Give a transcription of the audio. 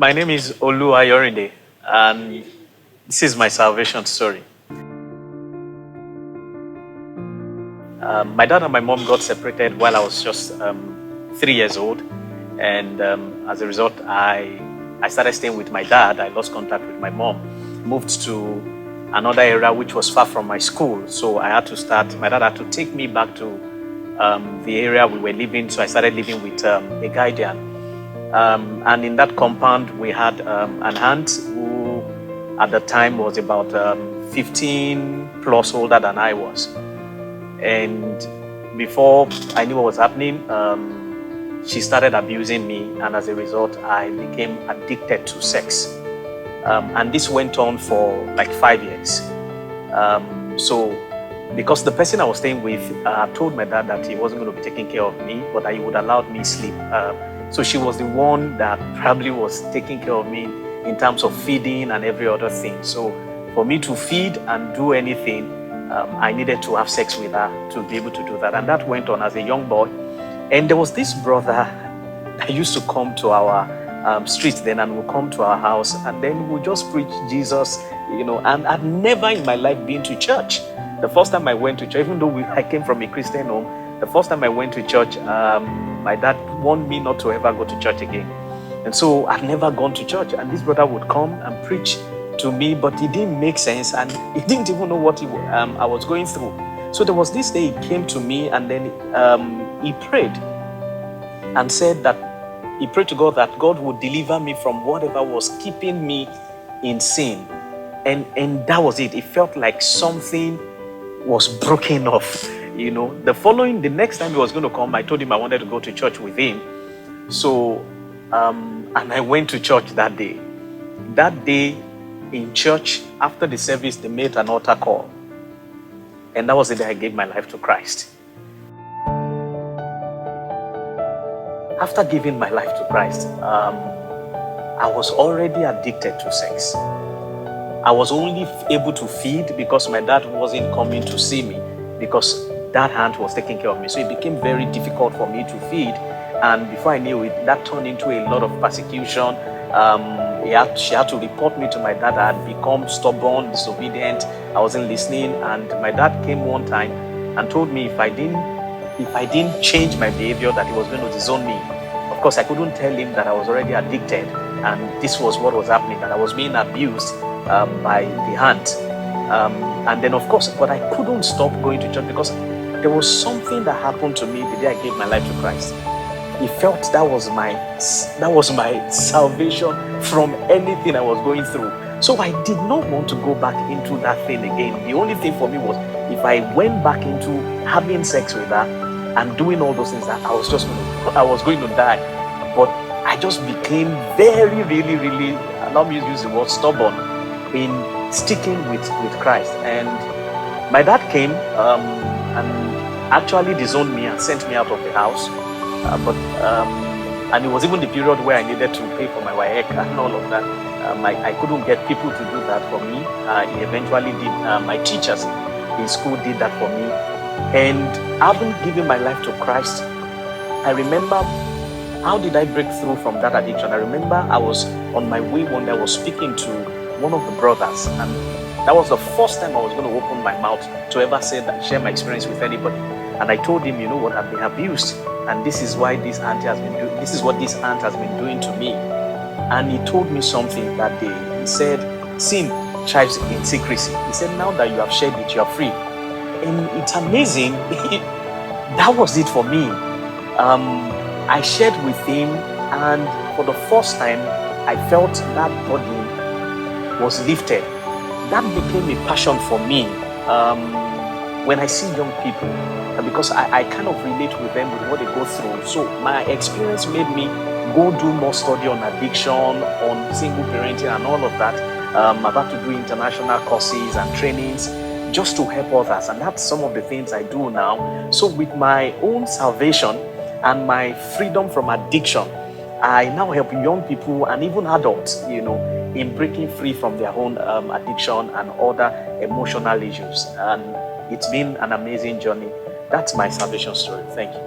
My name is Olu Ayorinde, and this is my salvation story. My dad and my mom got separated while I was just 3 years old, and as a result, I started staying with my dad. I lost contact with my mom, moved to another area which was far from my school, so I had to start. My dad had to take me back to the area we were living, so I started living with a guardian. And in that compound, we had an aunt who at the time was about 15 plus older than I was. And before I knew what was happening, she started abusing me. And as a result, I became addicted to sex. And this went on for like 5 years. So because the person I was staying with told my dad that he wasn't going to be taking care of me, but that he would allow me sleep. So she was the one that probably was taking care of me in terms of feeding and every other thing. So for me to feed and do anything, I needed to have sex with her to be able to do that. And that went on as a young boy. And there was this brother that used to come to our street then and would come to our house, and then we just preach Jesus, and I'd never in my life been to church. The first time I went to church, even though I came from a Christian home, the first time I went to church, my dad warned me not to ever go to church again. And so I'd never gone to church. And this brother would come and preach to me, but it didn't make sense. And he didn't even know what I was going through. So there was this day he came to me, and then he prayed and said that he prayed to God that God would deliver me from whatever was keeping me in sin. And that was it. It felt like something was broken off. The next time he was going to come, I told him I wanted to go to church with him. So, and I went to church that day. That day in church, after the service, they made an altar call. And that was the day I gave my life to Christ. After giving my life to Christ, I was already addicted to sex. I was only able to feed because my dad wasn't coming to see me, because that aunt was taking care of me. So it became very difficult for me to feed. And before I knew it, that turned into a lot of persecution. She had to report me to my dad. I had become stubborn, disobedient. I wasn't listening. And my dad came one time and told me if I didn't change my behavior, that he was going to disown me. Of course, I couldn't tell him that I was already addicted. And this was what was happening, that I was being abused by the aunt. And then, of course, but I couldn't stop going to church because there was something that happened to me the day I gave my life to Christ. It felt that was my salvation from anything I was going through. So I did not want to go back into that thing again. The only thing for me was if I went back into having sex with her and doing all those things, that I was going to die. But I just became very, really, really, allow me to use the word, stubborn in sticking with Christ. And my dad came and actually disowned me and sent me out of the house. And it was even the period where I needed to pay for my WAEC and all of that. I couldn't get people to do that for me. He eventually did. My teachers in school did that for me. And having given my life to Christ, I remember, how did I break through from that addiction? I remember I was on my way one day. I was speaking to one of the brothers, and that was the first time I was going to open my mouth to ever say that, share my experience with anybody. And I told him, what, I've been abused, and this is why this aunt has been doing. This is what this aunt has been doing to me. And he told me something that day. He said, "Sin thrives in secrecy." He said, "Now that you have shared it, you are free." And it's amazing. That was it for me. I shared with him, and for the first time, I felt that body was lifted. That became a passion for me when I see young people, because I kind of relate with them with what they go through. So my experience made me go do more study on addiction, on single parenting and all of that. I've had to do international courses and trainings just to help others. And that's some of the things I do now. So with my own salvation and my freedom from addiction, I now help young people and even adults, in breaking free from their own addiction and other emotional issues. And it's been an amazing journey. That's my salvation story. Thank you.